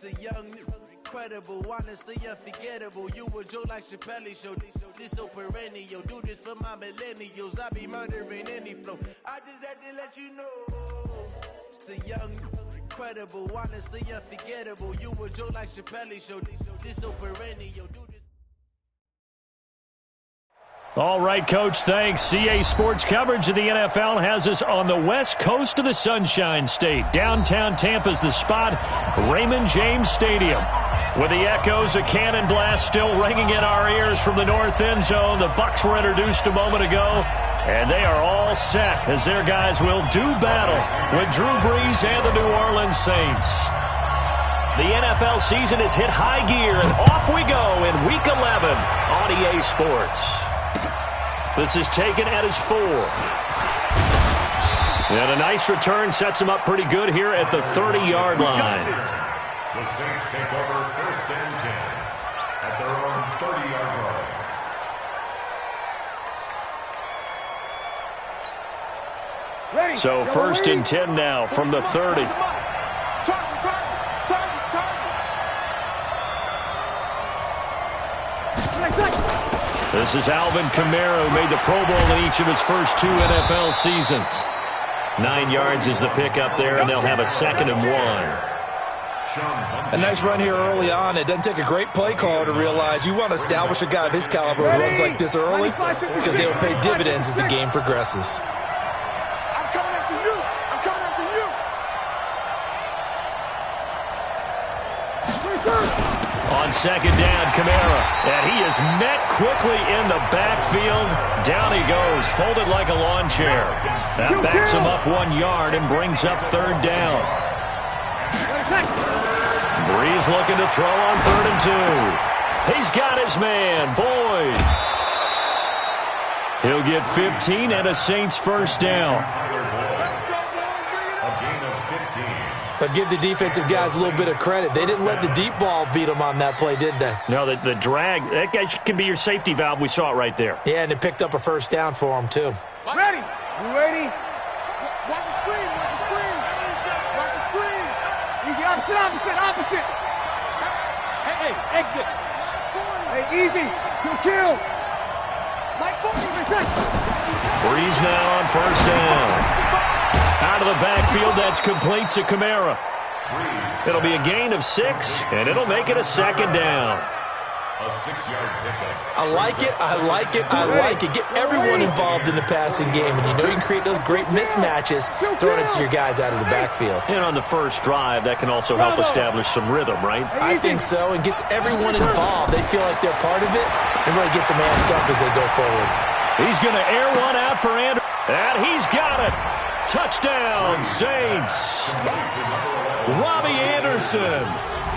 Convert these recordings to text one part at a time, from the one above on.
The young, incredible, honestly unforgettable. You a joke like Chappelle Show. This so perennial. Do this for my millennials. I be murdering any flow. I just had to let you know. It's the young, incredible, honestly unforgettable. You a joke like Chappelle Show. This so perennial. Do this. All right, Coach, thanks. CA Sports coverage of the NFL has us on the west coast of the Sunshine State. Downtown Tampa's the spot, Raymond James Stadium. With the echoes of cannon blast still ringing in our ears from the north end zone, the Bucs were introduced a moment ago, and they are all set as their guys will do battle with Drew Brees and the New Orleans Saints. The NFL season has hit high gear, and off we go in Week 11 on EA Sports. This is taken at his 4. And a nice return sets him up pretty good here at the 30-yard line. The Saints take over 1st and 10 at their own 30-yard line. Ready. So 1st and 10 now from the 30. This is Alvin Kamara, who made the Pro Bowl in each of his first 2 NFL seasons. 9 yards is the pickup there, and they'll have a 2nd and 1. A nice run here early on. It doesn't take a great play caller to realize you want to establish a guy of his caliber who runs like this early because they will pay dividends as the game progresses. I'm coming after you. I'm coming after you. On 2nd down, Kamara, and he is met quickly in the backfield. Down he goes, folded like a lawn chair. That backs him up 1 yard and brings up 3rd down. Brees looking to throw on 3rd and 2. He's got his man, Boyd. He'll get 15 and a Saints 1st down. But give the defensive guys a little bit of credit. They didn't let the deep ball beat them on that play, did they? No, the drag, that guy can be your safety valve. We saw it right there. Yeah, and it picked up a 1st down for them, too. Ready. You ready? Watch the screen. Watch the screen. Watch the screen. Easy. Opposite. Hey, exit. Hey, easy. Kill. Mike, 40. Brees now on 1st down. Out of the backfield, that's complete to Kamara. It'll be a gain of 6, and it'll make it a 2nd down. A 6-yard pickup. I like it. Get everyone involved in the passing game, and you know you can create those great mismatches throwing it to your guys out of the backfield. And on the first drive, that can also help establish some rhythm, right? I think so, and gets everyone involved. They feel like they're part of it, and really gets them amped up as they go forward. He's going to air one out for Anderson, and he's got it. Touchdown, Saints. Robbie Anderson,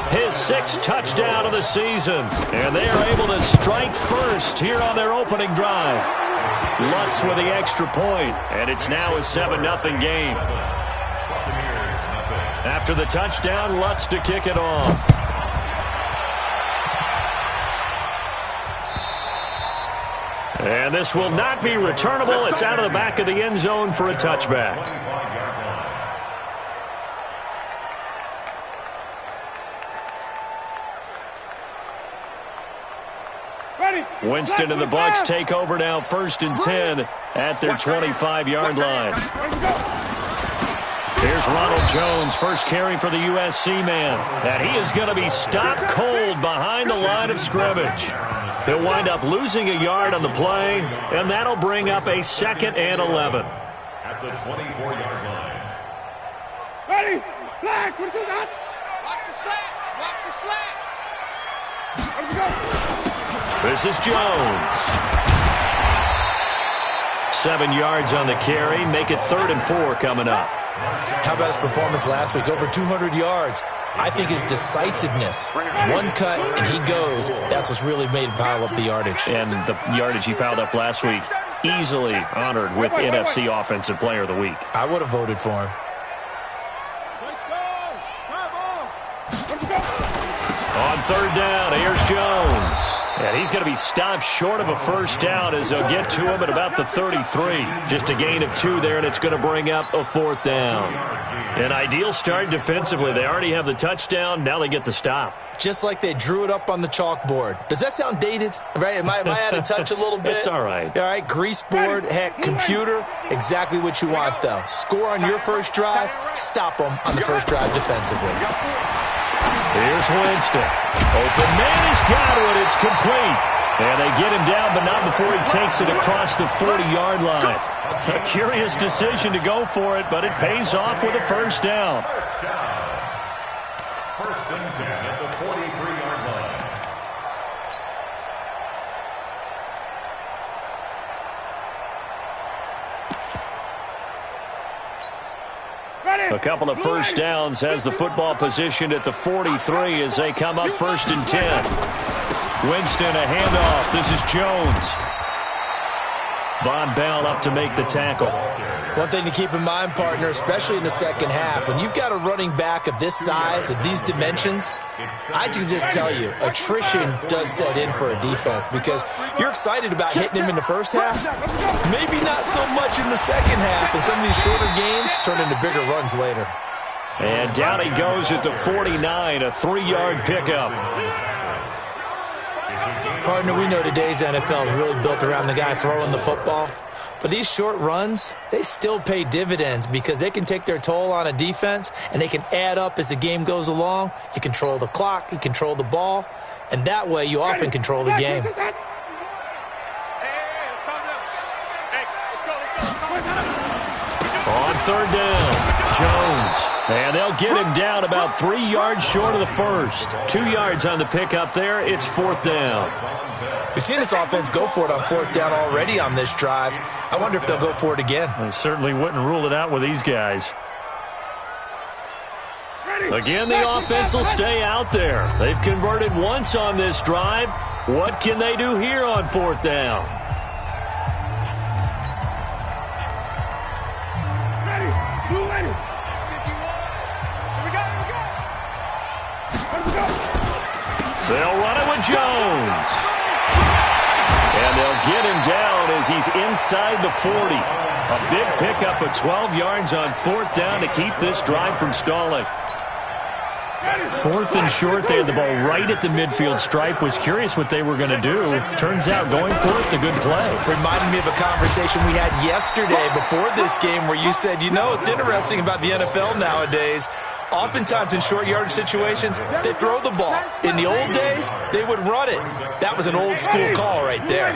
his 6th touchdown of the season. And they are able to strike first here on their opening drive. Lutz with the extra point, and it's now a 7-0 game. After the touchdown, Lutz to kick it off. And this will not be returnable. It's out of the back of the end zone for a touchback. Winston and the Bucs take over now, 1st and 10 at their 25-yard line. Here's Ronald Jones, first carry for the USC man. And he is going to be stopped cold behind the line of scrimmage. He'll wind up losing a yard on the play, and that'll bring up a 2nd and 11. At the 24-yard line. Ready? Black, what are you doing? Watch the slant. Watch the slant. Let's go. This is Jones. 7 yards on the carry. Make it 3rd and 4 coming up. How about his performance last week? Over 200 yards. I think his decisiveness. One cut, and he goes. That's what's really made him pile up the yardage. And the yardage he piled up last week, easily honored with NFC Offensive Player of the Week. I would have voted for him. On 3rd down, here's Jones. And he's going to be stopped short of a first down as they'll get to him at about the 33. Just a gain of 2 there, and it's going to bring up a 4th down. An ideal start defensively. They already have the touchdown. Now they get the stop. Just like they drew it up on the chalkboard. Does that sound dated? Right? Am I out of touch a little bit? It's all right. All right, grease board, heck, computer, exactly what you want, though. Score on your first drive, stop them on the first drive defensively. Here's Winston. Open man has got it. It's complete. And they get him down, but not before he takes it across the 40-yard line. A curious decision to go for it, but it pays off with a first down. First and 10 at the 43-yard line. A couple of first downs has the football positioned at the 43 as they come up 1st and 10. Winston, a handoff. This is Jones. Von Bell up to make the tackle. One thing to keep in mind, partner, especially in the second half, when you've got a running back of this size, of these dimensions, I can just tell you, attrition does set in for a defense because you're excited about hitting him in the first half. Maybe not so much in the second half, and some of these shorter gains turn into bigger runs later. And down he goes at the 49, a 3-yard pickup. Partner, we know today's NFL is really built around the guy throwing the football. But these short runs, they still pay dividends because they can take their toll on a defense and they can add up as the game goes along. You control the clock, you control the ball, and that way you often control the game. On 3rd down, Jones. And they'll get him down about 3 yards short of the first. 2 yards on the pickup there. It's 4th down. We've seen this offense go for it on 4th down already on this drive. I wonder if they'll go for it again. I certainly wouldn't rule it out with these guys. Again, the offense will stay out there. They've converted once on this drive. What can they do here on 4th down? They'll run it with Jones. And they'll get him down as he's inside the 40. A big pickup of 12 yards on 4th down to keep this drive from stalling. 4th and short, they had the ball right at the midfield stripe. Was curious what they were going to do. Turns out going for it, the good play. Reminded me of a conversation we had yesterday before this game where you said, you know, it's interesting about the NFL nowadays. Oftentimes in short yardage situations, they throw the ball. In the old days, they would run it. That was an old school call right there.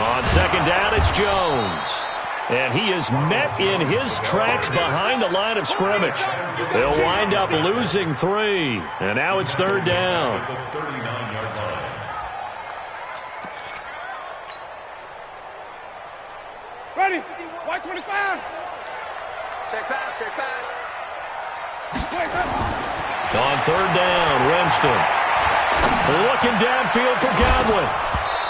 On 2nd down, it's Jones. And he is met in his tracks behind the line of scrimmage. They'll wind up losing 3. And now it's 3rd down. Ready? White 25. Check back, check back. On 3rd down, Winston. Looking downfield for Godwin.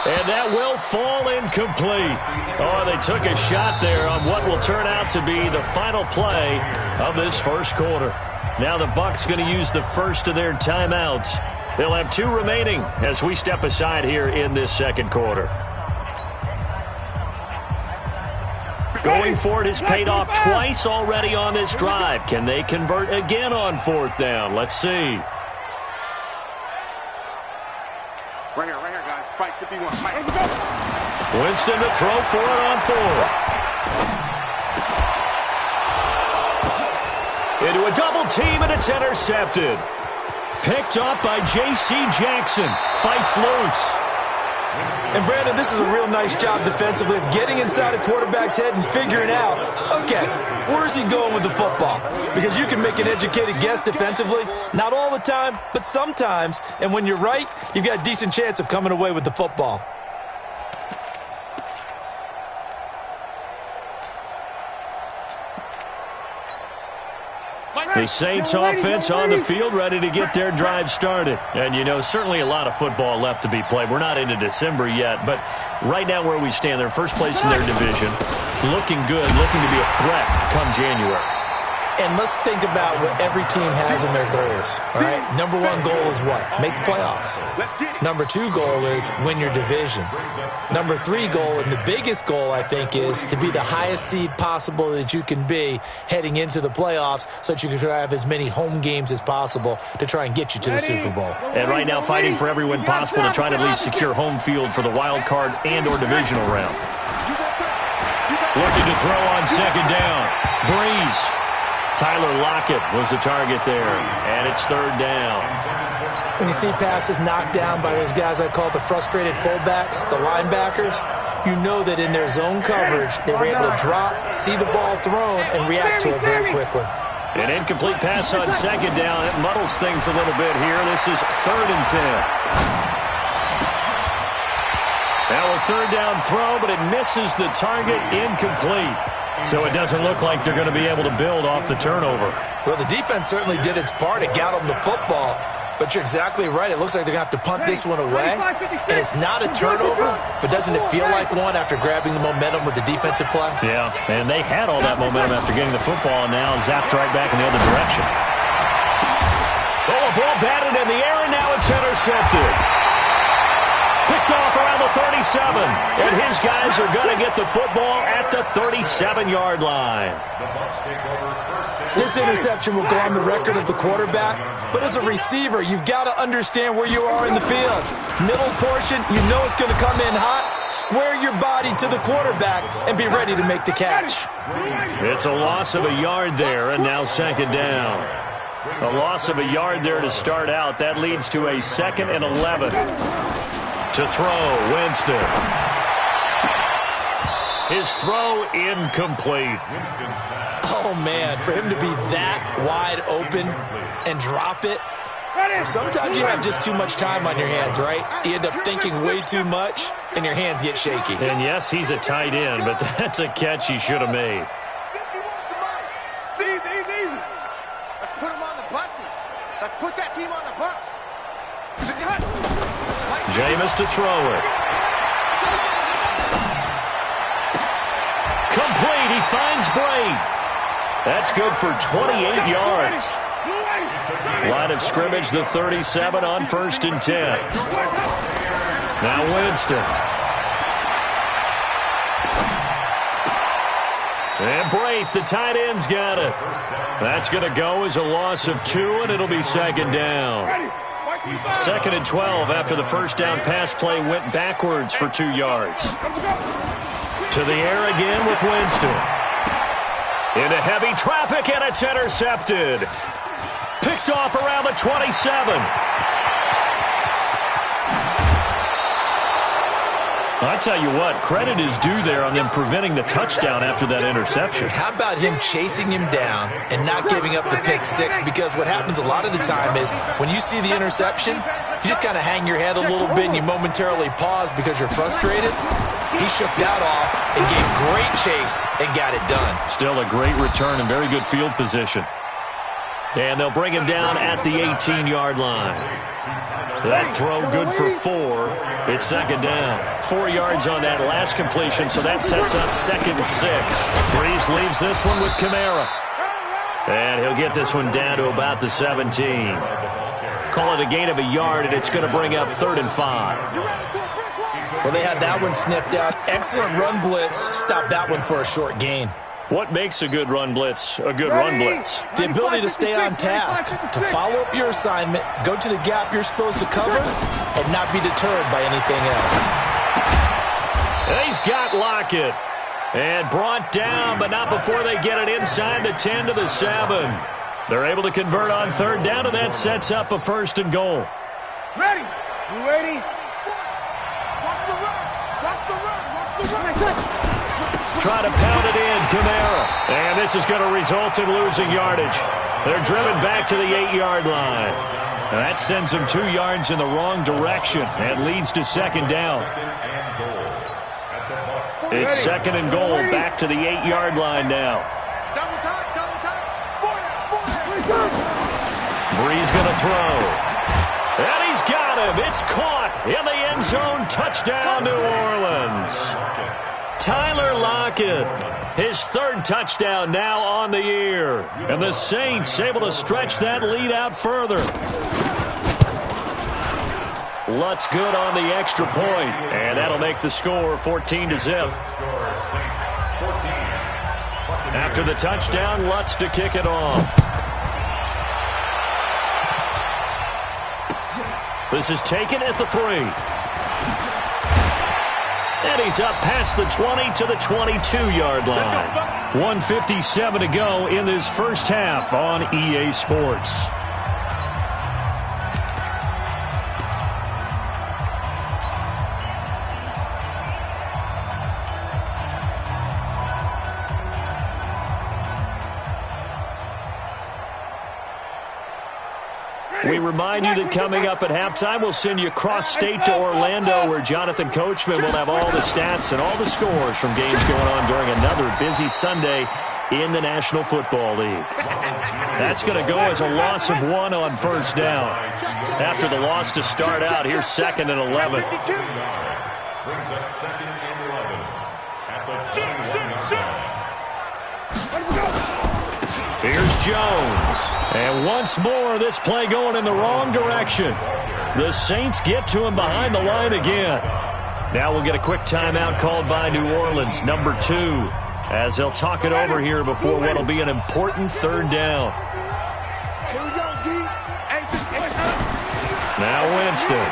And that will fall incomplete. Oh, they took a shot there on what will turn out to be the final play of this first quarter. Now the Bucs going to use the first of their timeouts. They'll have 2 remaining as we step aside here in this second quarter. Going for it has paid off twice already on this drive. Can they convert again on 4th down? Let's see. Right here, guys. Fight 51. Fight. Winston to throw for it on 4. Into a double team, and it's intercepted. Picked up by J.C. Jackson. Fights loose. And, Brandon, this is a real nice job defensively of getting inside a quarterback's head and figuring out, okay, where's he going with the football? Because you can make an educated guess defensively, not all the time, but sometimes. And when you're right, you've got a decent chance of coming away with the football. The Saints offense on the field, ready to get their drive started. And, you know, certainly a lot of football left to be played. We're not into December yet, but right now where we stand, they're first place in their division. Looking good, looking to be a threat come January. And let's think about what every team has in their goals, all right? Number one goal is what? Make the playoffs. Number two goal is win your division. Number three goal, and the biggest goal, I think, is to be the highest seed possible that you can be heading into the playoffs so that you can have as many home games as possible to try and get you to the Super Bowl. And right now fighting for every win possible to try to at least secure home field for the wild card and or divisional round. Looking to throw on second down. Breeze. Tyler Lockett was the target there, and it's third down. When you see passes knocked down by those guys I call the frustrated fullbacks, the linebackers, you know that in their zone coverage, they were able to drop, see the ball thrown, and react to it very quickly. An incomplete pass on second down. It muddles things a little bit here. This is 3rd and 10. Now a third down throw, but it misses the target, incomplete. So it doesn't look like they're going to be able to build off the turnover. Well, the defense certainly did its part. It got them the football. But you're exactly right. It looks like they're going to have to punt this one away. And it's not a turnover, but doesn't it feel like one after grabbing the momentum with the defensive play? Yeah, and they had all that momentum after getting the football, and now zapped right back in the other direction. Oh, a ball batted in the air, and now it's intercepted. Picked off around the 37, and his guys are going to get the football at the 37-yard line. This interception will go on the record of the quarterback, but as a receiver, you've got to understand where you are in the field. Middle portion, you know it's going to come in hot. Square your body to the quarterback and be ready to make the catch. It's a loss of a yard there, and now second down. A loss of a yard there to start out. That leads to a 2nd and 11. To throw, Winston. His throw incomplete. Oh, man, for him to be that wide open and drop it. Sometimes you have just too much time on your hands, right? You end up thinking way too much, and your hands get shaky. And yes, he's a tight end, but that's a catch he should have made. Easy. Let's put him on the buses. Let's put that team on the bus. Jameis to throw it. Complete. He finds Bray. That's good for 28 yards. Line of scrimmage, the 37 on 1st and 10. Now Winston. And Bray, the tight end's got it. That's going to go as a loss of 2, and it'll be second down. 2nd and 12 after the first down pass play went backwards for 2 yards. To the air again with Winston. Into heavy traffic, and it's intercepted. Picked off around the 27. I tell you what, credit is due there on them preventing the touchdown after that interception. How about him chasing him down and not giving up the pick six? Because what happens a lot of the time is when you see the interception, you just kind of hang your head a little bit and you momentarily pause because you're frustrated. He shook that off and gave great chase and got it done. Still a great return and very good field position. And they'll bring him down at the 18-yard line. That throw good for 4. It's second down. 4 yards on that last completion, so that sets up 2nd and 6. Breeze leaves this one with Kamara. And he'll get this one down to about the 17. Call it a gain of a yard, and it's going to bring up 3rd and 5. Well, they had that one sniffed out. Excellent run blitz. Stop that one for a short gain. What makes a good run blitz a good run blitz? The ability to stay on task, to follow up your assignment, go to the gap you're supposed to cover, and not be deterred by anything else. And he's got Lockett. And brought down, but not before they get it inside the 10 to the 7. They're able to convert on 3rd down, and that sets up a 1st and goal. Ready? You ready? Watch the run. Watch the run. Watch the run. Try to pound it in, Kamara. And this is going to result in losing yardage. They're driven back to the 8-yard line. And that sends them 2 yards in the wrong direction and leads to second down. It's 2nd and goal, back to the 8-yard line now. Double time. Breeze going to throw. And he's got him. It's caught in the end zone. Touchdown, New Orleans. Tyler Lockett. His third touchdown now on the year. And the Saints able to stretch that lead out further. Lutz good on the extra point, and that'll make the score 14-0. After the touchdown, Lutz to kick it off. This is taken at the 3. And he's up past the 20 to the 22-yard line. 1:57 to go in this first half on EA Sports. We remind you that coming up at halftime, we'll send you cross-state to Orlando, where Jonathan Coachman will have all the stats and all the scores from games going on during another busy Sunday in the National Football League. That's going to go as a loss of 1 on first down. After the loss to start out, here's 2nd and 11. Brings up 2nd and 11 at the 21-yard line. Here's Jones. And once more, this play going in the wrong direction. The Saints get to him behind the line again. Now we'll get a quick timeout called by New Orleans, number 2, as they'll talk it over here before what will be an important third down. Here we go, D. Now Winston.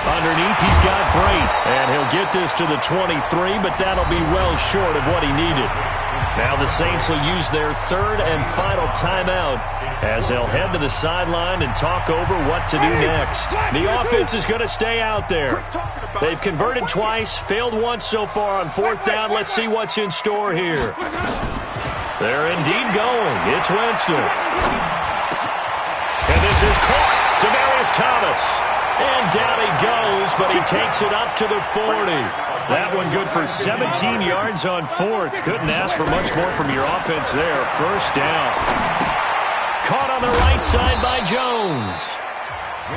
Underneath, he's got Brait, and he'll get this to the 23, but that'll be well short of what he needed. Now the Saints will use their third and final timeout as they'll head to the sideline and talk over what to do next. The offense is going to stay out there. They've converted twice, failed once so far on 4th down. Let's see what's in store here. They're indeed going. It's Winston. And this is caught. Demaryius Thomas. And down he goes, but he takes it up to the 40. That one good for 17 yards on 4th. Couldn't ask for much more from your offense there. First down. Caught on the right side by Jones.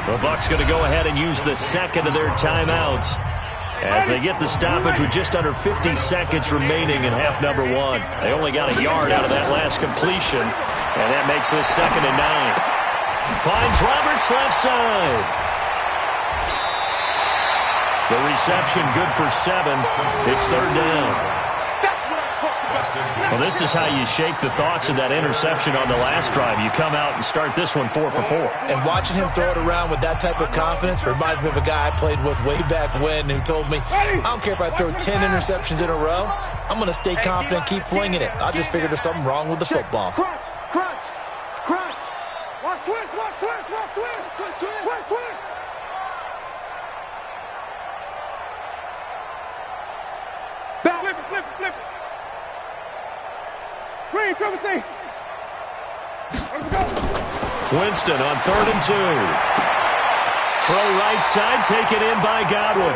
The Bucs going to go ahead and use the second of their timeouts as they get the stoppage with just under 50 seconds remaining in half number 1. They only got a yard out of that last completion, and that makes this 2nd and 9. Finds Roberts left side. The reception good for 7. It's 3rd down. Well, this is how you shake the thoughts of that interception on the last drive. You come out and start this one 4 for 4. And watching him throw it around with that type of confidence reminds me of a guy I played with way back when who told me, I don't care if I throw 10 interceptions in a row. I'm going to stay confident, keep flinging it. I just figured there's something wrong with the football. Crunch, crunch, crunch. Watch twist, watch twist, watch twist, twist, twist, twist, twist. Flip it, flip it, flip it. Green, triple T. Winston on 3rd and 2. Throw right side, taken in by Godwin.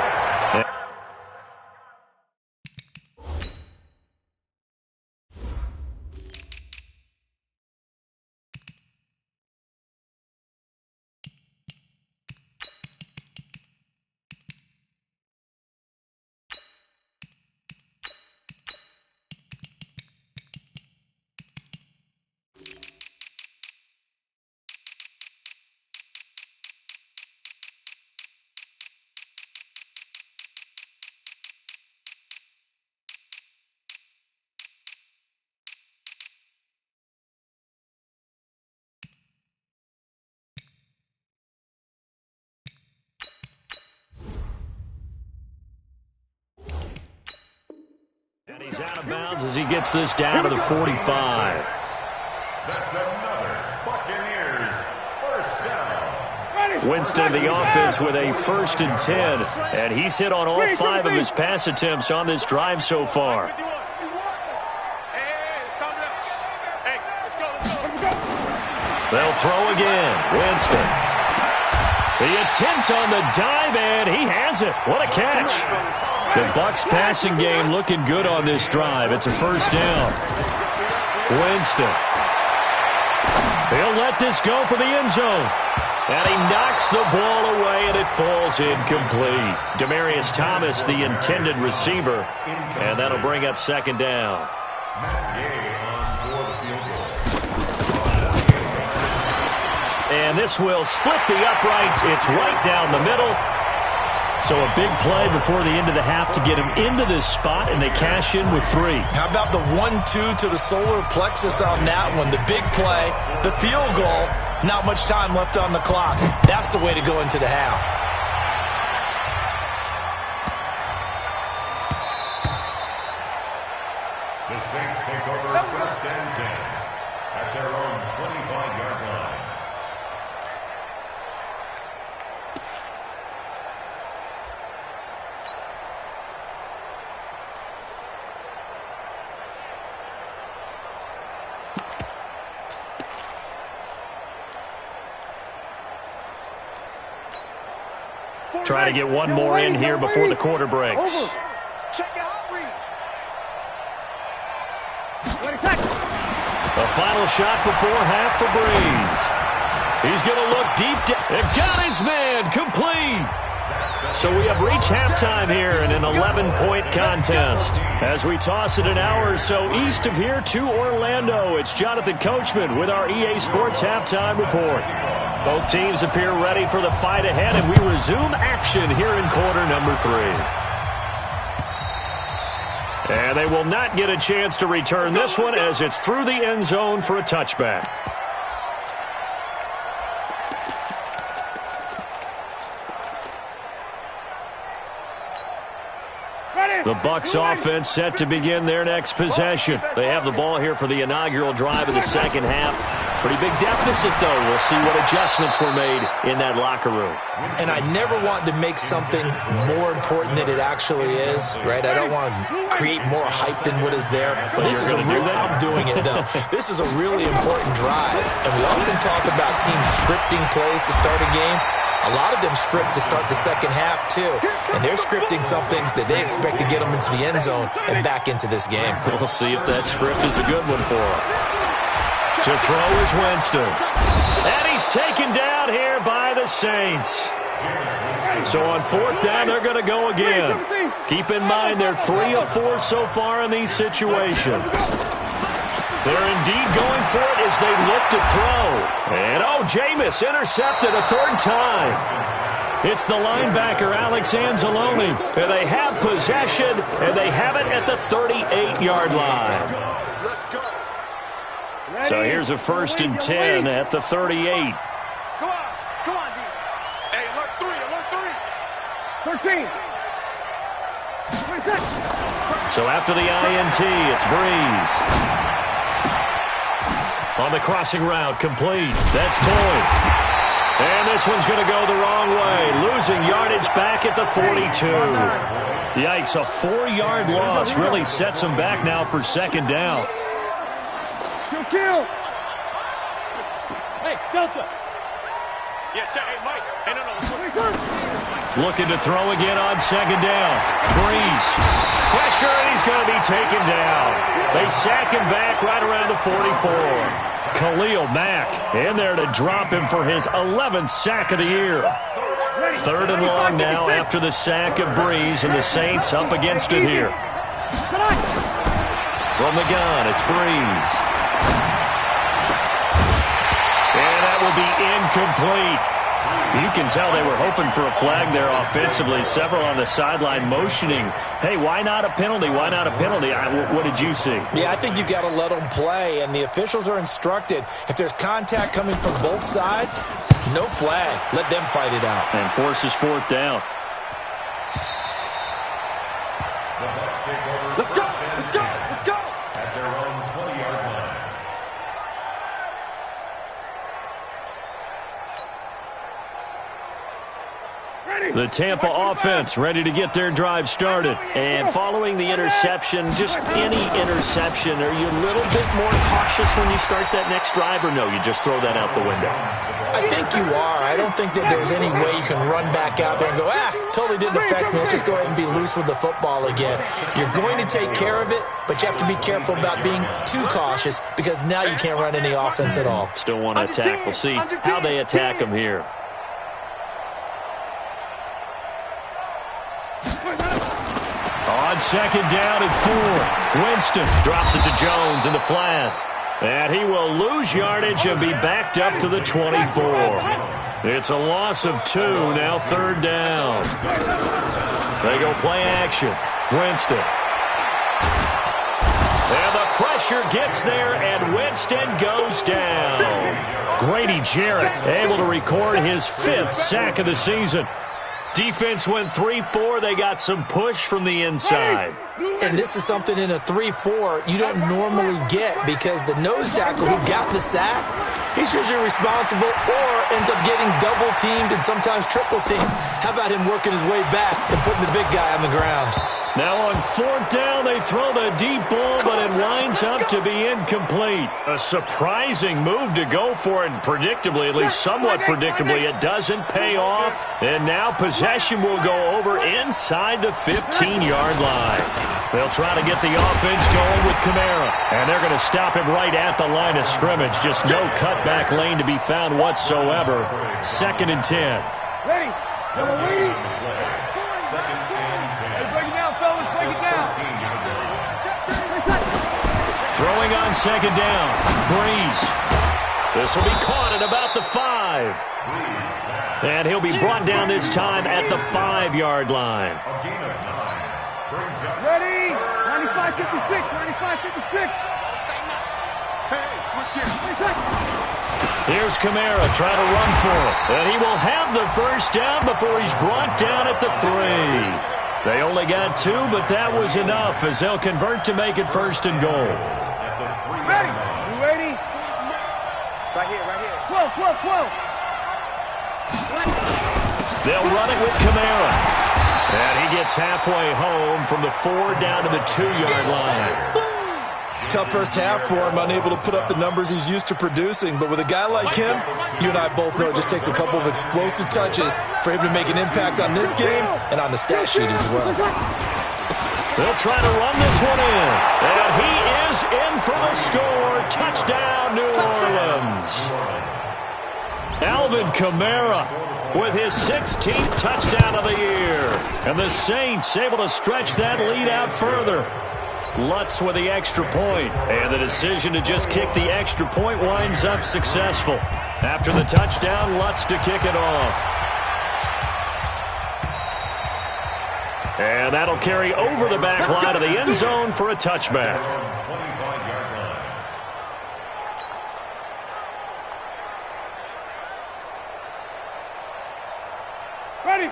And he's out of bounds as he gets this down to the 45. That's another Buccaneers first down. Winston, the offense, with a 1st and 10. And he's hit on all 5 of his pass attempts on this drive so far. They'll throw again. Winston. The attempt on the dive, and he has it. What a catch. The Bucs passing game looking good on this drive. It's a first down. Winston. He'll let this go for the end zone. And he knocks the ball away, and it falls incomplete. Demaryius Thomas, the intended receiver, and that'll bring up second down. And this will split the uprights. It's right down the middle. So a big play before the end of the half to get him into this spot, and they cash in with 3. How about the 1-2 to the solar plexus on that one? The big play, the field goal, not much time left on the clock. That's the way to go into the half. The Saints take over first and 10 at their own 25-yard line. Try to get one more in here before the quarter breaks. Check out, read. The final shot before half for Breeze. He's going to look deep down. They've got his man complete. So we have reached halftime here in an 11-point contest. As we toss it an hour or so east of here to Orlando, it's Jonathan Coachman with our EA Sports Halftime Report. Both teams appear ready for the fight ahead, and we resume action here in quarter number 3. And they will not get a chance to return this one as it's through the end zone for a touchback. The Bucs offense set to begin their next possession. They have the ball here for the inaugural drive of the second half. Pretty big deficit, though. We'll see what adjustments were made in that locker room. And I never want to make something more important than it actually is, right? I don't want to create more hype than what is there. But this is I'm doing it, though. This is a really important drive. And we often talk about teams scripting plays to start a game. A lot of them script to start the second half, too. And they're scripting something that they expect to get them into the end zone and back into this game. We'll see if that script is a good one for them. To throw is Winston. And he's taken down here by the Saints. So on fourth down, they're going to go again. Keep in mind, they're 3 of 4 so far in these situations. They're indeed going for it as they look to throw. And, Jameis intercepted a third time. It's the linebacker, Alex Anzalone. And they have possession, and they have it at the 38-yard line. So here's a 1st and 10 at the 38. Come on, D. Hey, alert 3, alert 3. 13. 26. So after the INT, it's Breeze. On the crossing route, complete. That's Boyd. And this one's going to go the wrong way. Losing yardage back at the 42. Yikes, a 4-yard loss really sets them back now for second down. Kill. Hey, Delta. Yeah, check. Hey, Mike. Hey, no. Looking to throw again on second down. Breeze. Pressure, and he's going to be taken down. They sack him back right around the 44. Khalil Mack in there to drop him for his 11th sack of the year. 3rd and long now after the sack of Breeze, and the Saints up against it here. From the gun, it's Breeze. And that will be incomplete. You can tell they were hoping for a flag there offensively. Several on the sideline motioning, hey, why not a penalty? Why not a penalty? What did you see? Yeah, I think you got to let them play, and the officials are instructed. If there's contact coming from both sides, no flag. Let them fight it out. And forces 4th down. Let's go. Let's go. Let's go. At their own 20-yard line. The Tampa offense ready to get their drive started. And following the interception, just any interception, are you a little bit more cautious when you start that next drive, or no, you just throw that out the window? I think you are. I don't think that there's any way you can run back out there and go, totally didn't affect me. Let's just go ahead and be loose with the football again. You're going to take care of it, but you have to be careful about being too cautious because now you can't run any offense at all. Still want to attack. We'll see how they attack them here. second down and 4. Winston drops it to Jones in the flat. And he will lose yardage and be backed up to the 24. It's a loss of 2, now third down. They go play action. Winston. And the pressure gets there, and Winston goes down. Grady Jarrett able to record his 5th sack of the season. Defense went 3-4. They got some push from the inside. And this is something in a 3-4 you don't normally get, because the nose tackle who got the sack, he's usually responsible or ends up getting double-teamed and sometimes triple-teamed. How about him working his way back and putting the big guy on the ground? Now on 4th down, they throw the deep ball, but it winds up to be incomplete. A surprising move to go for it, and predictably, at least somewhat predictably, it doesn't pay off. And now possession will go over inside the 15-yard line. They'll try to get the offense going with Kamara, and they're going to stop him right at the line of scrimmage. Just no cutback lane to be found whatsoever. 2nd and 10. Ready. Double waiting. Break it down, fellas. Break it down. Throwing on 2nd down. Breeze. This will be caught at about the 5. And he'll be brought down this time at the 5-yard line. Ready. 95-56. 95-56. Here's Kamara trying to run for it. And he will have the first down before he's brought down at the 3. They only got 2, but that was enough as they'll convert to make it 1st and goal. Ready. You ready? Right here, right here. 12, 12, 12. They'll run it with Kamara. And he gets halfway home from the 4 down to the 2-yard line. Tough first half for him, unable to put up the numbers he's used to producing. But with a guy like him, you and I both know it just takes a couple of explosive touches for him to make an impact on this game and on the stat sheet as well. They'll try to run this one in. And he is in for the score. Touchdown, New Orleans. Alvin Kamara with his 16th touchdown of the year. And the Saints able to stretch that lead out further. Lutz with the extra point, and the decision to just kick the extra point winds up successful. After the touchdown, Lutz to kick it off. And that'll carry over the back line of the end zone for a touchback.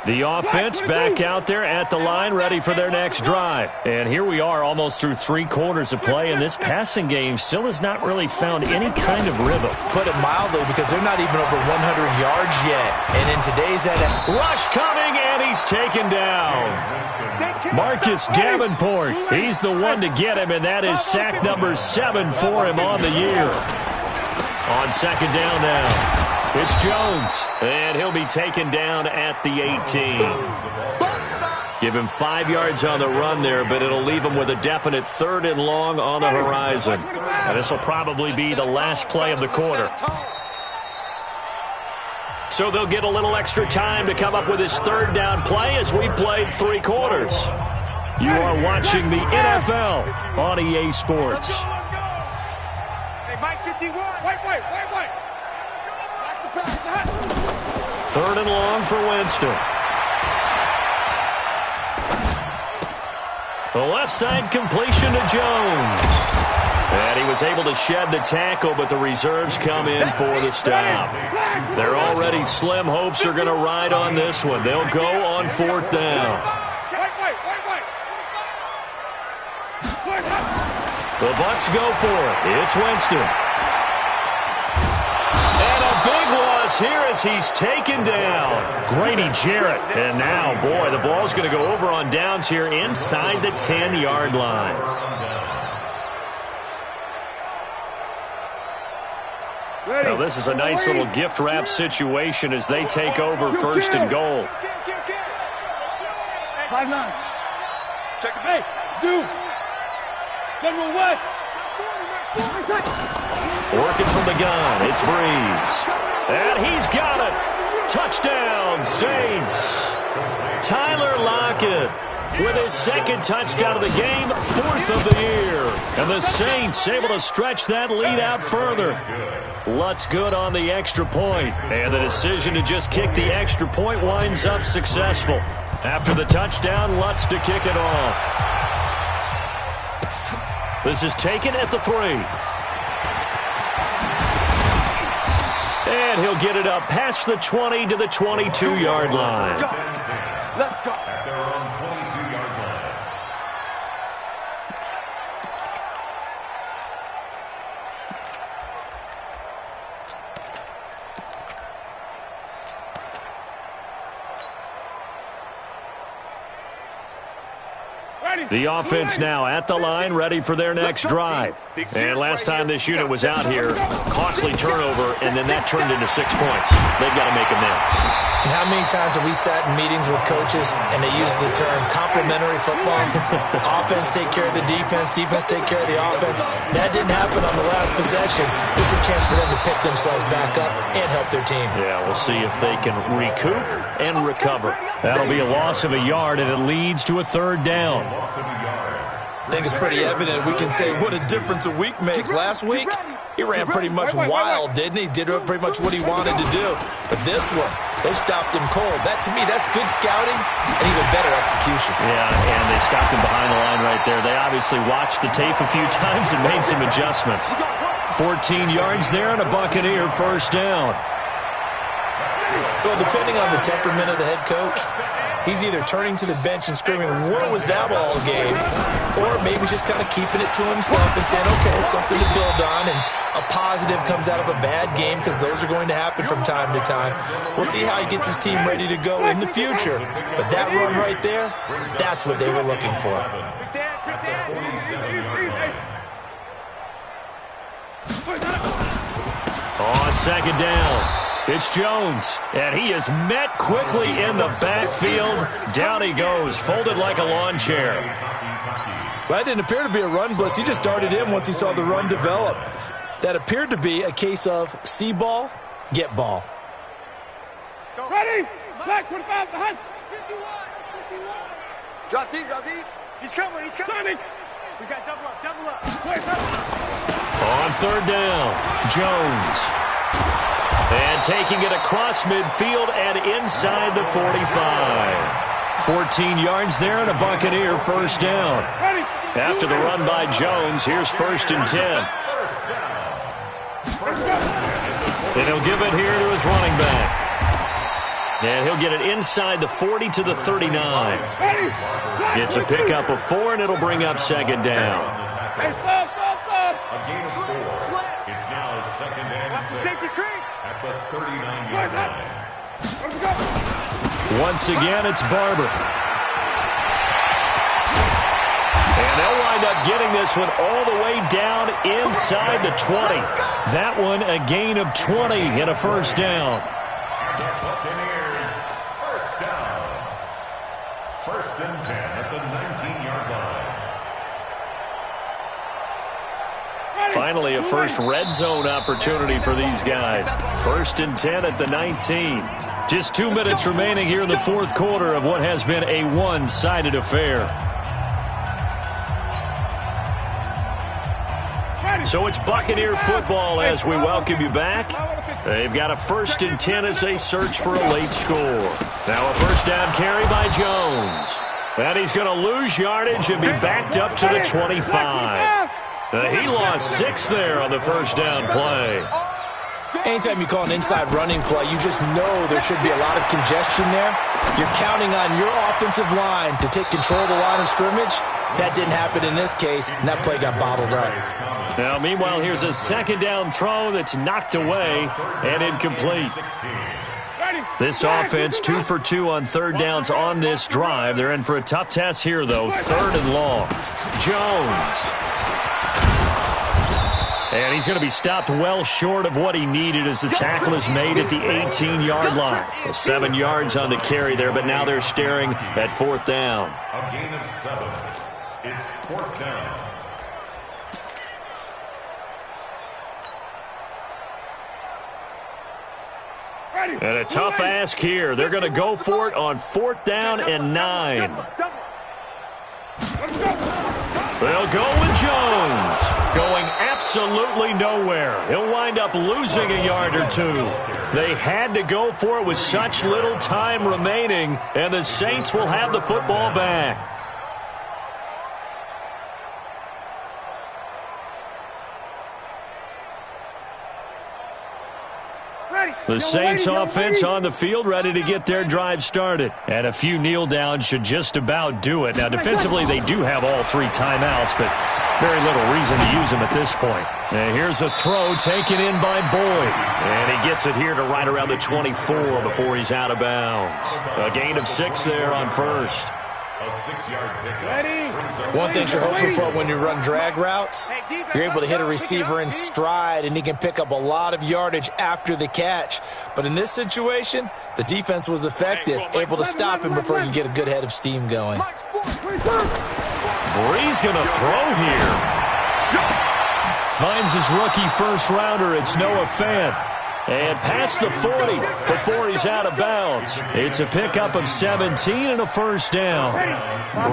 The offense back out there at the line, ready for their next drive. And here we are, almost through 3 quarters of play, and this passing game still has not really found any kind of rhythm. Put it mildly, because they're not even over 100 yards yet. And in today's NFL... Rush coming, and he's taken down. Marcus Davenport, he's the one to get him, and that is sack number 7 for him on the year. On 2nd down now. It's Jones, and he'll be taken down at the 18. Give him 5 yards on the run there, but it'll leave him with a definite 3rd and long on the horizon. And this will probably be the last play of the quarter. So they'll get a little extra time to come up with his 3rd down play as we played 3 quarters. You are watching the NFL on EA Sports. Hey, Mike 51. Wait. 3rd and long for Winston. The left side completion to Jones. And he was able to shed the tackle, but the reserves come in for the stop. They're already slim hopes are going to ride on this one. They'll go on 4th down. The Bucs go for it. It's Winston. Big loss here as he's taken down. Grady Jarrett. And now, boy, the ball's going to go over on downs here inside the 10-yard line. Now, this is a nice little gift wrap situation as they take over 1st and goal. 5-9. Check it. Hey, Zoom. General West. Working from the gun, it's Breeze. And he's got it. Touchdown, Saints. Tyler Lockett with his second touchdown of the game, 4th of the year. And the Saints able to stretch that lead out further. Lutz good on the extra point. And the decision to just kick the extra point winds up successful. After the touchdown, Lutz to kick it off. This is taken at the 3. And he'll get it up past the 20 to the 22-yard line. Let's go. At their own 22-yard line. The offense now at the line, ready for their next drive. And last time this unit was out here, costly turnover, and then that turned into 6 points. They've got to make amends. And how many times have we sat in meetings with coaches and they use the term complementary football? Offense take care of the defense, defense take care of the offense. That didn't happen on the last possession. This is a chance for them to pick themselves back up and help their team. Yeah, we'll see if they can recoup and recover. That'll be a loss of a yard, and it leads to a 3rd down. I think it's pretty evident. We can say what a difference a week makes. Last week, he ran pretty much wild, didn't he? Did pretty much what he wanted to do. But this one, they stopped him cold. That, to me, that's good scouting and even better execution. Yeah, and they stopped him behind the line right there. They obviously watched the tape a few times and made some adjustments. 14 yards there and a Buccaneer 1st down. Well, depending on the temperament of the head coach, he's either turning to the bench and screaming, "Where was that all game?" Or maybe he's just kind of keeping it to himself and saying, okay, it's something to build on, and a positive comes out of a bad game because those are going to happen from time to time. We'll see how he gets his team ready to go in the future. But that run right there, that's what they were looking for. On 2nd down. It's Jones, and he is met quickly in the backfield. Down he goes, folded like a lawn chair. Well, that didn't appear to be a run blitz. He just darted in once he saw the run develop. That appeared to be a case of see ball, get ball. Ready? Back 45, behind. 51. Drop deep, drop deep. He's coming, he's coming. We got double up, double up. On 3rd down, Jones. And taking it across midfield and inside the 45. 14 yards there and a Buccaneer 1st down. After the run by Jones, here's 1st and 10. And he'll give it here to his running back. And he'll get it inside the 40 to the 39. It's a pickup of 4, and it'll bring up 2nd down. A gain of 4. It's now 2nd and 6. At the 39-yard line. Once again, it's Barber. And they'll wind up getting this one all the way down inside the 20. That one a gain of 20 and a 1st down. And the Buccaneers, 1st down. 1st and 10 at the 19-yard line. Finally, a first red zone opportunity for these guys. 1st and 10 at the 19. Just 2 minutes remaining here in the 4th quarter of what has been a one-sided affair. So it's Buccaneer football as we welcome you back. They've got a 1st and 10 as they search for a late score. Now a 1st down carry by Jones. And he's going to lose yardage and be backed up to the 25. He lost 6 there on the 1st down play. Anytime you call an inside running play, you just know there should be a lot of congestion there. You're counting on your offensive line to take control of the line of scrimmage. That didn't happen in this case, and that play got bottled up. Now, meanwhile, here's a 2nd down throw that's knocked away and incomplete. This offense 2 for 2 on 3rd downs on this drive. They're in for a tough test here, though. 3rd and long. Jones. And he's going to be stopped well short of what he needed as the tackle is made at the 18-yard line. Well, 7 yards on the carry there, but now they're staring at 4th down. A gain of 7. It's 4th down. And a tough ask here. They're going to go for it on 4th down and 9. They'll go with Jones. Going absolutely nowhere. He'll wind up losing a yard or two. They had to go for it with such little time remaining, and the Saints will have the football back. The Saints offense on the field, ready to get their drive started. And a few kneel downs should just about do it. Now, defensively, they do have all 3 timeouts, but very little reason to use them at this point. And here's a throw taken in by Boyd. And he gets it here to right around the 24 before he's out of bounds. A gain of 6 there on first. A 6-yard pickup. One thing you're hoping for when you run drag routes, you're able to hit a receiver in stride, and he can pick up a lot of yardage after the catch. But in this situation, the defense was effective, able to stop him before he can get a good head of steam going. Brees going to throw here. Finds his rookie first-rounder. It's Noah Fant. And past the 40 before he's out of bounds. It's a pickup of 17 and a first down.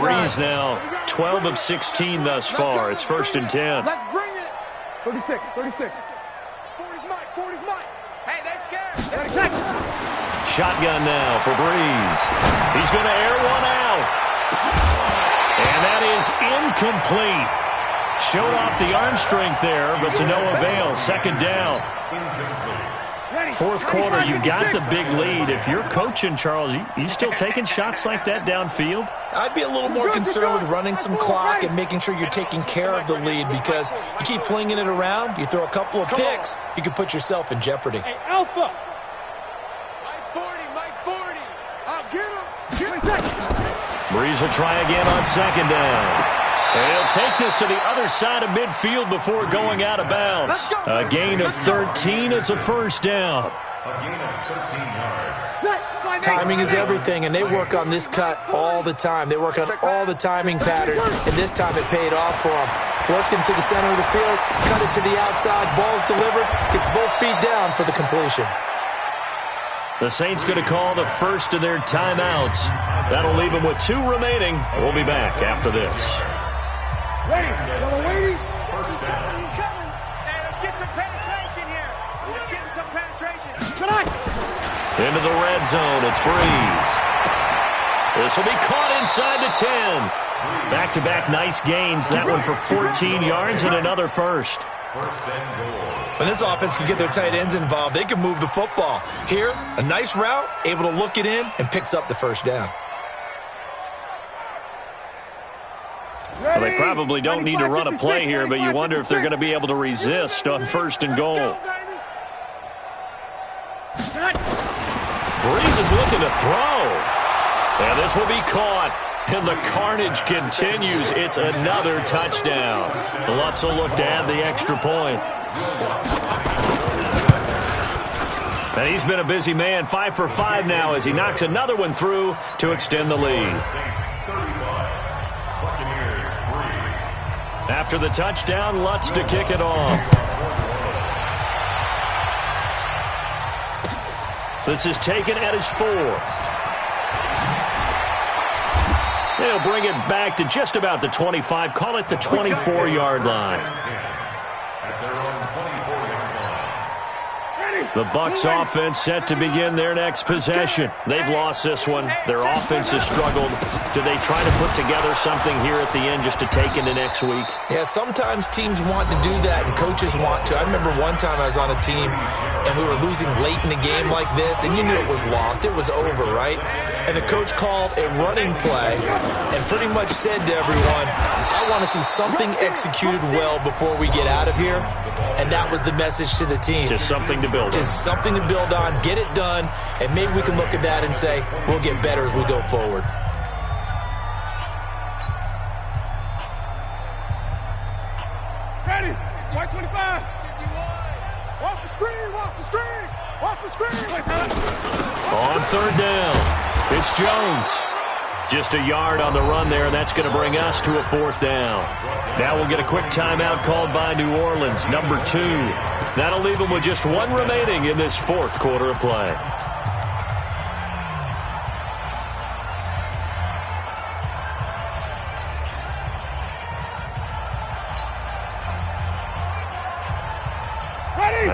Brees now 12 of 16 thus far. It's 1st and 10. Let's bring it. 36. 40's Mike. Hey, they're scared. Shotgun now for Brees. He's going to air one out. And that is incomplete. Showed off the arm strength there, but to no avail. 2nd down. 4th quarter, you've got the big lead. If you're coaching, Charles, you still taking shots like that downfield? I'd be a little more concerned with running some clock and making sure you're taking care of the lead, because you keep flinging it around, you throw a couple of picks, you can put yourself in jeopardy. Hey, Alpha. Mike 40. I'll get him. Brees will try again on 2nd down. And he'll take this to the other side of midfield before going out of bounds. A gain of 13. It's a first down. A gain of 13 yards. Timing is everything, and they work on this cut all the time. They work on all the timing patterns, and this time it paid off for them. Worked him to the center of the field, cut it to the outside, ball's delivered, gets both feet down for the completion. The Saints going to call the first of their timeouts. That'll leave them with 2 remaining. We'll be back after this. Ready. Waiting. First down. He's coming. Hey, let's get some penetration here. Let's get some penetration. Tonight. Into the red zone. It's Brees. This will be caught inside the 10. Back-to-back nice gains. That one for 14 yards and another first. First and goal. When this offense can get their tight ends involved, they can move the football. Here, a nice route, able to look it in, and picks up the first down. Well, they probably don't need to run a play here, but you wonder if they're going to be able to resist on 1st and goal. Brees is looking to throw. And this will be caught. And the carnage continues. It's another touchdown. Lutz will look to add the extra point. And he's been a busy man. 5 for 5 now as he knocks another one through to extend the lead. After the touchdown, Lutz to kick it off. This is taken at his 4. They'll bring it back to just about the 25. Call it the 24-yard line. The Bucs offense set to begin their next possession. They've lost this one. Their offense has struggled. Do they try to put together something here at the end just to take into next week? Yeah, sometimes teams want to do that and coaches want to. I remember one time I was on a team and we were losing late in the game like this, and you knew it was lost. It was over, right? And the coach called a running play and pretty much said to everyone, I want to see something executed well before we get out of here. And that was the message to the team. Just something to build on. Just something to build on, get it done, and maybe we can look at that and say, we'll get better as we go forward. Ready. White 25. Watch the screen. Watch the screen. Watch the screen. On 3rd down, it's Jones. Just a yard on the run there. That's going to bring us to a 4th down. Now we'll get a quick timeout called by New Orleans, number 2. That'll leave them with just 1 remaining in this 4th quarter of play.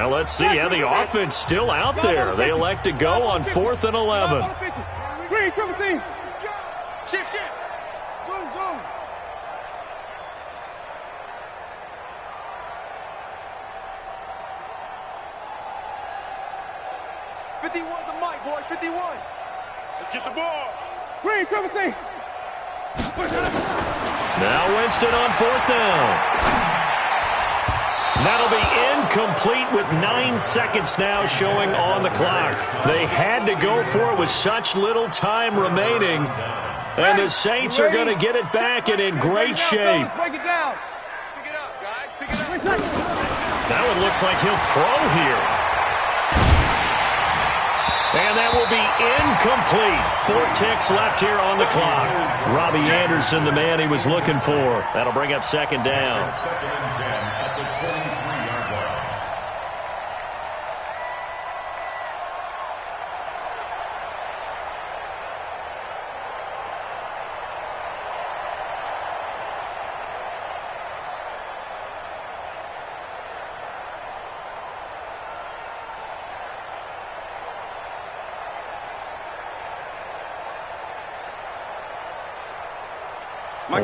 Well, let's see how the offense still out there. They elect to go on 4th and 11. Green, triple team. Shift. Zoom. 51's the mic, boy. 51. Let's get the ball. Green, triple team. Now Winston on 4th down. That'll be incomplete with 9 seconds now showing on the clock. They had to go for it with such little time remaining. And the Saints are going to get it back and in great shape. Break it down. Pick it up, guys. Pick it up. That one looks like he'll throw here. And that will be incomplete. 4 ticks left here on the clock. Robbie Anderson, the man he was looking for. That'll bring up 2nd down. 2nd and 10 at the 23-yard line.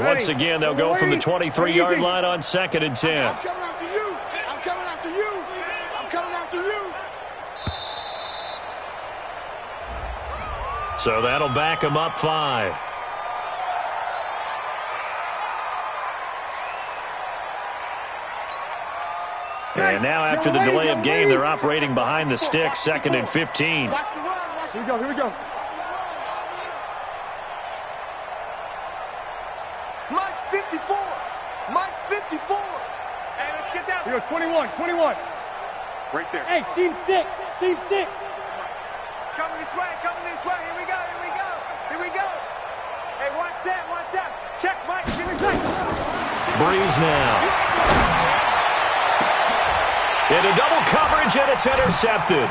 Once again, they'll go from the 23-yard line on 2nd and 10. I'm coming after you. I'm coming after you. I'm coming after you. So that'll back them up 5. And now after the delay of game, they're operating behind the sticks, 2nd and 15. Watch the run. Here we go. Mike's 54. Mike's 54. Hey, let's get down. Here we go, 21. Right there. Hey, seam 6. It's coming this way. Here we go. Hey, watch that. Check, Mike. Give me back. Breeze now. Into double coverage, and it's intercepted.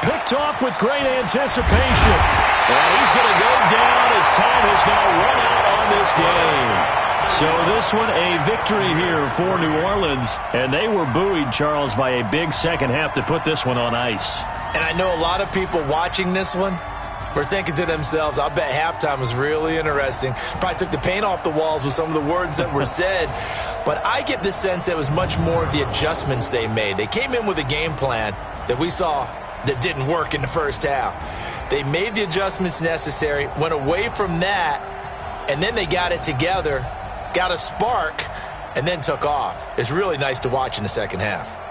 Picked off with great anticipation. And he's going to go down as time has now run out on this game. So this one a victory here for New Orleans. And they were buoyed, Charles, by a big second half to put this one on ice. And I know a lot of people watching this one were thinking to themselves, I'll bet halftime was really interesting. Probably took the paint off the walls with some of the words that were said. But I get the sense that it was much more of the adjustments they made. They came in with a game plan that we saw that didn't work in the first half. They made the adjustments necessary, went away from that, and then they got it together, got a spark, and then took off. It's really nice to watch in the second half.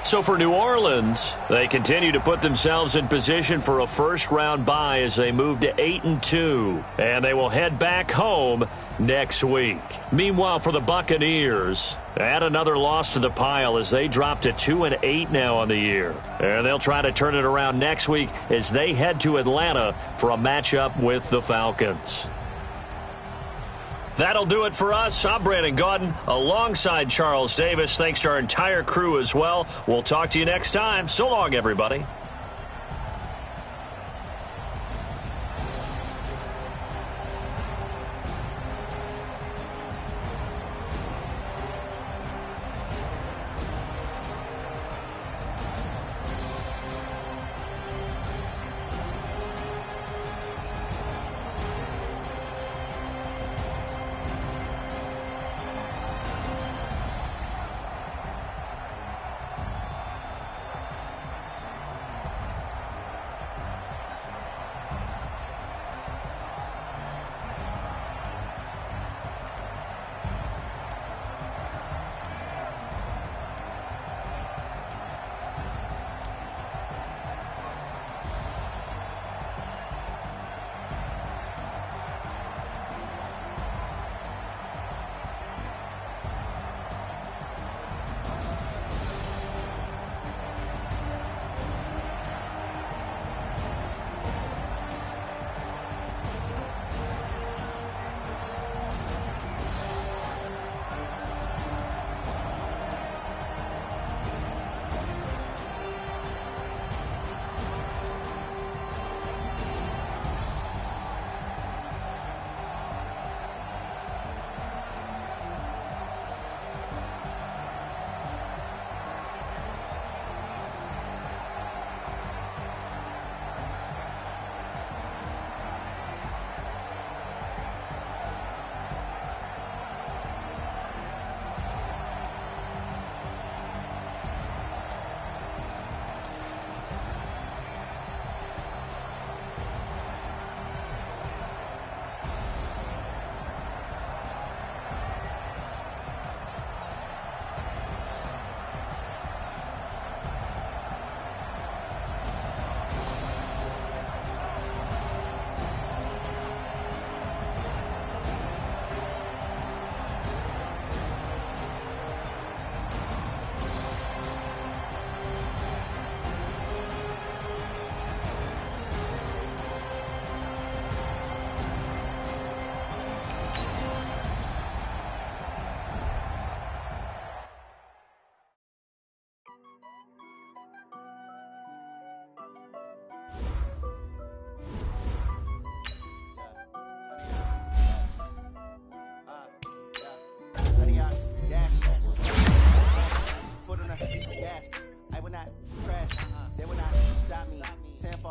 So for New Orleans, they continue to put themselves in position for a first-round bye as they move to 8-2, and they will head back home next week. Meanwhile, for the Buccaneers, add another loss to the pile as they drop to 2-8 now on the year. And they'll try to turn it around next week as they head to Atlanta for a matchup with the Falcons. That'll do it for us. I'm Brandon Gaudin alongside Charles Davis. Thanks to our entire crew as well. We'll talk to you next time. So long, everybody.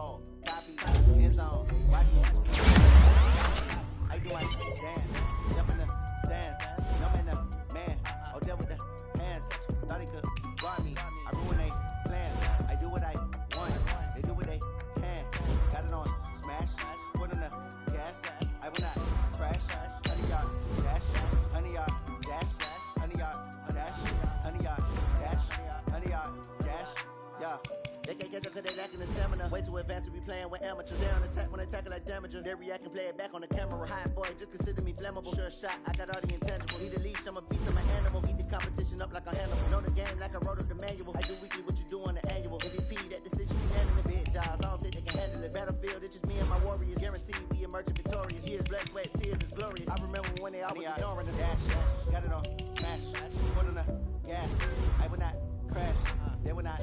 ball, copy, end zone, watch me. I do my dance, jump in the stands, jump in the man, oh there with the hands, thought he could guard me, I ruin they plans, I do what I want, they do what they can, got it on smash, put in the gas, I will not crash, 100 yard dash, 100 yard dash, 100 yard dash, 100 yard dash, 100 yard dash, yeah. They can't catch up cause they lacking the stamina. Way too advanced to be playing with amateurs. They on attack when they tackle like damager. They react and play it back on the camera. Hot boy, just consider me flammable. Sure shot, I got all the intangibles. Need a leash, I'm a beast, I'm an animal. Eat the competition up like a Hannibal. Know the game like I wrote up the manual. I do weekly what you do on the annual. MVP, that decision unanimous. Big jobs, I don't think they can handle it. Battlefield, it's just me and my warriors. Guaranteed we emerging victorious. Years, blood, sweat, tears is glorious. I remember when they always ignoring the dash. Got it on smash. Put on the gas. I will not crash. They will not